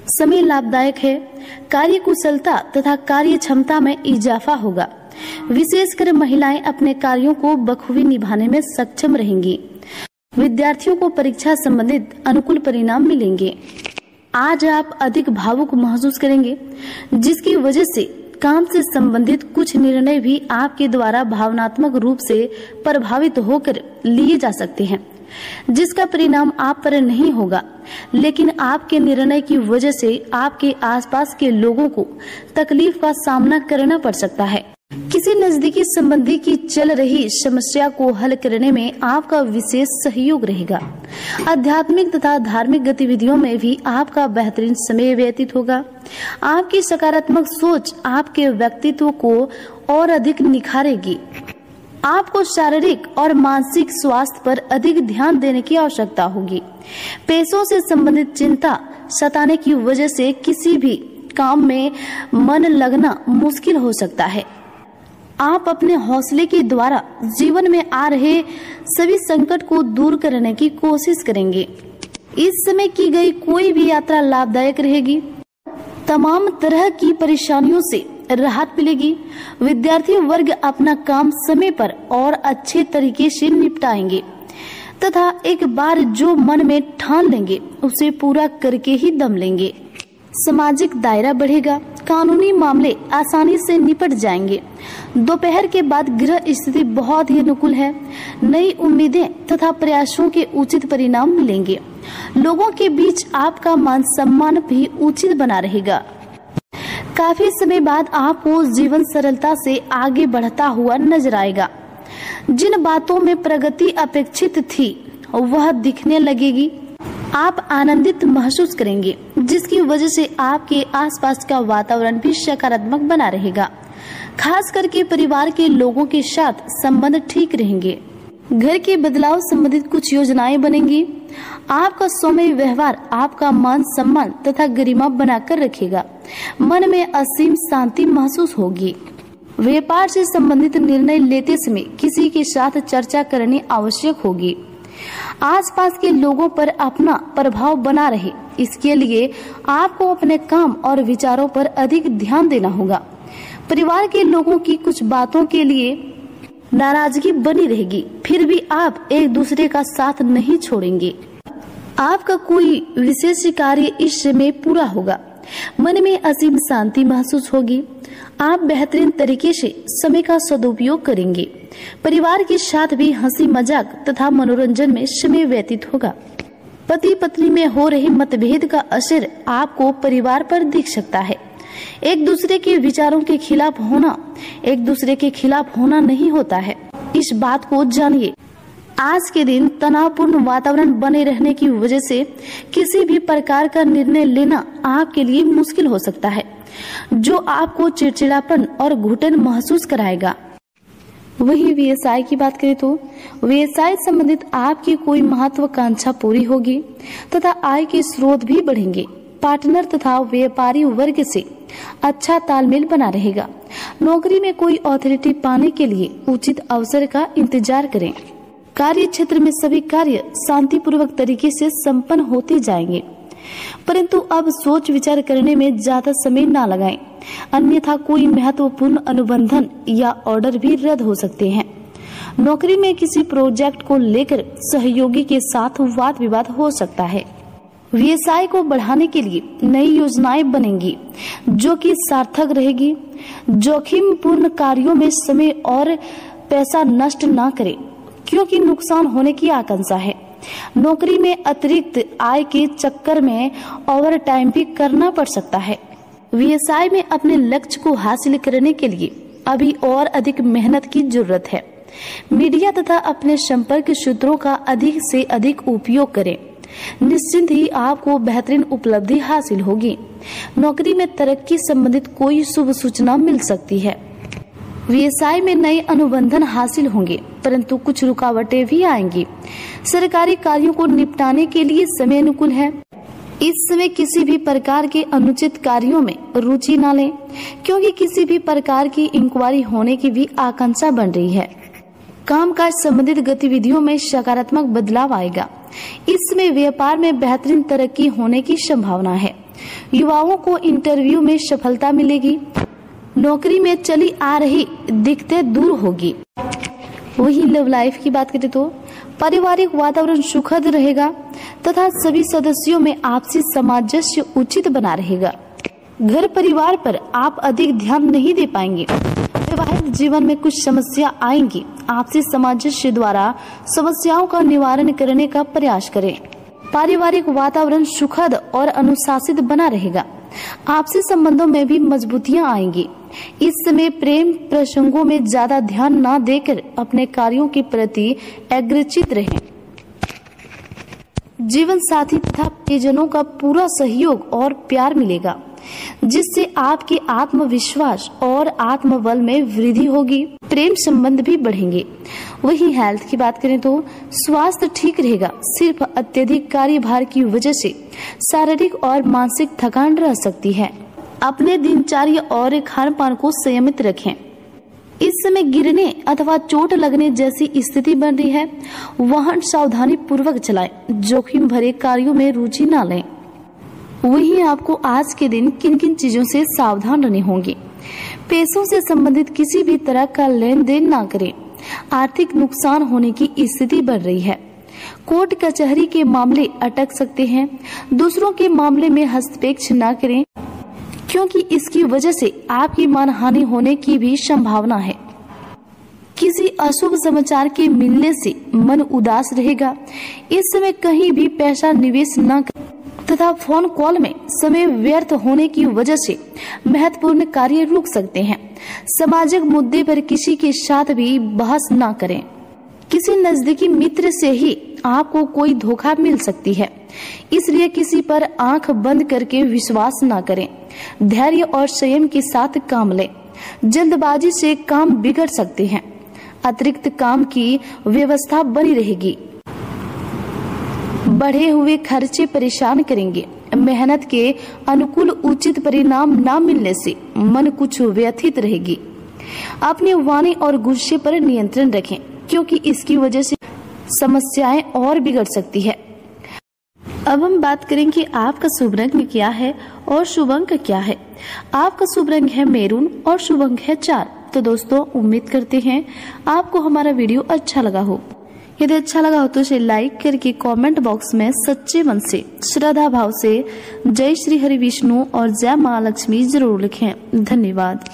समय लाभदायक है। कार्य कुशलता तथा कार्य क्षमता में इजाफा होगा। विशेषकर महिलाएं अपने कार्यों को बखूबी निभाने में सक्षम रहेंगी। विद्यार्थियों को परीक्षा संबंधित अनुकूल परिणाम मिलेंगे। आज आप अधिक भावुक महसूस करेंगे, जिसकी वजह से काम से संबंधित कुछ निर्णय भी आपके द्वारा भावनात्मक रूप से प्रभावित होकर लिए जा सकते हैं, जिसका परिणाम आप पर नहीं होगा, लेकिन आपके निर्णय की वजह से आपके आसपास के लोगों को तकलीफ का सामना करना पड़ सकता है। किसी नजदीकी संबंधी की चल रही समस्या को हल करने में आपका विशेष सहयोग रहेगा। आध्यात्मिक तथा धार्मिक गतिविधियों में भी आपका बेहतरीन समय व्यतीत होगा। आपकी सकारात्मक सोच आपके व्यक्तित्व को और अधिक निखारेगी। आपको शारीरिक और मानसिक स्वास्थ्य पर अधिक ध्यान देने की आवश्यकता होगी। पैसों से संबंधित चिंता सताने की वजह से किसी भी काम में मन लगना मुश्किल हो सकता है। आप अपने हौसले के द्वारा जीवन में आ रहे सभी संकट को दूर करने की कोशिश करेंगे। इस समय की गई कोई भी यात्रा लाभदायक रहेगी। तमाम तरह की परेशानियों से राहत मिलेगी। विद्यार्थी वर्ग अपना काम समय पर और अच्छे तरीके से निपटाएंगे तथा एक बार जो मन में ठान लेंगे उसे पूरा करके ही दम लेंगे। सामाजिक दायरा बढ़ेगा। कानूनी मामले आसानी से निपट जाएंगे। दोपहर के बाद ग्रह स्थिति बहुत ही अनुकूल है। नई उम्मीदें तथा प्रयासों के उचित परिणाम मिलेंगे। लोगों के बीच आपका मान सम्मान भी उचित बना रहेगा। काफी समय बाद आपको जीवन सरलता से आगे बढ़ता हुआ नजर आएगा। जिन बातों में प्रगति अपेक्षित थी वह दिखने लगेगी। आप आनंदित महसूस करेंगे, जिसकी वजह से आपके आसपास का वातावरण भी सकारात्मक बना रहेगा। खास करके परिवार के लोगों के साथ संबंध ठीक रहेंगे। घर के बदलाव संबंधित कुछ योजनाएं बनेंगी। आपका सौम्य व्यवहार आपका मान सम्मान तथा गरिमा बनाकर रखेगा। मन में असीम शांति महसूस होगी। व्यापार से संबंधित निर्णय लेते समय किसी के साथ चर्चा करनी आवश्यक होगी। आसपास के लोगों पर अपना प्रभाव बना रहे, इसके लिए आपको अपने काम और विचारों पर अधिक ध्यान देना होगा। परिवार के लोगों की कुछ बातों के लिए नाराजगी बनी रहेगी, फिर भी आप एक दूसरे का साथ नहीं छोड़ेंगे। आपका कोई विशेष कार्य इस समय पूरा होगा। मन में असीम शांति महसूस होगी। आप बेहतरीन तरीके से समय का सदुपयोग करेंगे। परिवार के साथ भी हंसी मजाक तथा मनोरंजन में समय व्यतीत होगा। पति पत्नी में हो रहे मतभेद का असर आपको परिवार पर दिख सकता है। एक दूसरे के विचारों के खिलाफ होना एक दूसरे के खिलाफ होना नहीं होता है, इस बात को जानिए। आज के दिन तनावपूर्ण वातावरण बने रहने की वजह से किसी भी प्रकार का निर्णय लेना आपके लिए मुश्किल हो सकता है, जो आपको चिड़चिड़ापन और घुटन महसूस कराएगा। वही व्यवसाय की बात करें तो व्यवसाय संबंधित आपकी कोई महत्वाकांक्षा पूरी होगी तथा आय के स्रोत भी बढ़ेंगे। पार्टनर तथा व्यापारी वर्ग से अच्छा तालमेल बना रहेगा। नौकरी में कोई अथॉरिटी पाने के लिए उचित अवसर का इंतजार करें। कार्य क्षेत्र में सभी कार्य शांतिपूर्वक तरीके से संपन्न होते जाएंगे, परंतु अब सोच विचार करने में ज्यादा समय ना लगाएं, अन्यथा कोई महत्वपूर्ण अनुबंधन या ऑर्डर भी रद्द हो सकते हैं। नौकरी में किसी प्रोजेक्ट को लेकर सहयोगी के साथ वाद विवाद हो सकता है। व्यवसाय को बढ़ाने के लिए नई योजनाएं बनेंगी, जो कि सार्थक रहेगी। जोखिम पूर्ण कार्यों में समय और पैसा नष्ट ना करें, क्योंकि नुकसान होने की आशंका है। नौकरी में अतिरिक्त आय के चक्कर में ओवर टाइम भी करना पड़ सकता है। व्यवसाय में अपने लक्ष्य को हासिल करने के लिए अभी और अधिक मेहनत की जरूरत है। मीडिया तथा अपने संपर्क सूत्रों का अधिक से अधिक उपयोग करें। निश्चिंत ही आपको बेहतरीन उपलब्धि हासिल होगी। नौकरी में तरक्की संबंधित कोई शुभ सूचना मिल सकती है। व्यवसाय में नए अनुबंधन हासिल होंगे, परंतु कुछ रुकावटें भी आएंगी। सरकारी कार्यों को निपटाने के लिए समय अनुकूल है। इस समय किसी भी प्रकार के अनुचित कार्यों में रुचि न लें, क्योंकि किसी भी प्रकार की इंक्वायरी होने की भी आशंका बन रही है। कामकाज संबंधित गतिविधियों में सकारात्मक बदलाव आएगा। इस समय व्यापार में बेहतरीन तरक्की होने की संभावना है। युवाओं को इंटरव्यू में सफलता मिलेगी। नौकरी में चली आ रही दिक्कतें दूर होगी। वही लव लाइफ की बात करें तो पारिवारिक वातावरण सुखद रहेगा तथा सभी सदस्यों में आपसी सामंजस्य उचित बना रहेगा। घर परिवार पर आप अधिक ध्यान नहीं दे पाएंगे। वैवाहिक जीवन में कुछ समस्या आएंगी। आपसी सामंजस्य द्वारा समस्याओं का निवारण करने का प्रयास करें। पारिवारिक वातावरण सुखद और अनुशासित बना रहेगा। आपसी संबंधों में भी मजबूतियां आएंगी। इस समय प्रेम प्रसंगों में ज्यादा ध्यान न देकर अपने कार्यों के प्रति अग्रचित रहें। जीवन साथी तथा प्रियजनों का पूरा सहयोग और प्यार मिलेगा, जिससे आपके आत्मविश्वास और आत्मबल में वृद्धि होगी। प्रेम संबंध भी बढ़ेंगे। वही हेल्थ की बात करें तो स्वास्थ्य ठीक रहेगा। सिर्फ अत्यधिक कार्यभार की वजह से शारीरिक और मानसिक थकान रह सकती है। अपने दिनचर्या और खान पान को संयमित रखें। इस समय गिरने अथवा चोट लगने जैसी स्थिति बन रही है। वाहन सावधानी पूर्वक चलाएं। जोखिम भरे कार्यों में रुचि न लें। वहीं आपको आज के दिन किन किन चीजों से सावधान रहने होंगे। पैसों से संबंधित किसी भी तरह का लेन देन न करें। आर्थिक नुकसान होने की स्थिति बन रही है। कोर्ट कचहरी के मामले अटक सकते हैं। दूसरों के मामले में हस्तक्षेप न करें, क्योंकि इसकी वजह से आपकी मानहानि होने की भी संभावना है। किसी अशुभ समाचार के मिलने से मन उदास रहेगा। इस समय कहीं भी पैसा निवेश न करें तथा फोन कॉल में समय व्यर्थ होने की वजह से महत्वपूर्ण कार्य रुक सकते हैं। सामाजिक मुद्दे पर किसी के साथ भी बहस न करें। किसी नजदीकी मित्र से ही आपको कोई धोखा मिल सकती है, इसलिए किसी पर आंख बंद करके विश्वास न करें। धैर्य और संयम के साथ काम लें। जल्दबाजी से काम बिगड़ सकते हैं। अतिरिक्त काम की व्यवस्था बनी रहेगी। बढ़े हुए खर्चे परेशान करेंगे। मेहनत के अनुकूल उचित परिणाम न मिलने से मन कुछ व्यथित रहेगी। अपने वाणी और गुस्से पर नियंत्रण रखें, क्योंकि इसकी वजह से समस्याएं और बिगड़ सकती है। अब हम बात करेंगे आपका शुभ रंग क्या है और शुभ अंक क्या है। आपका शुभ रंग है मैरून और शुभ अंक है 4। तो दोस्तों, उम्मीद करते हैं आपको हमारा वीडियो अच्छा लगा हो। यदि अच्छा लगा हो तो इसे लाइक करके कमेंट बॉक्स में सच्चे मन से श्रद्धा भाव से जय श्री हरि विष्णु और जय मां लक्ष्मी जरूर लिखें। धन्यवाद।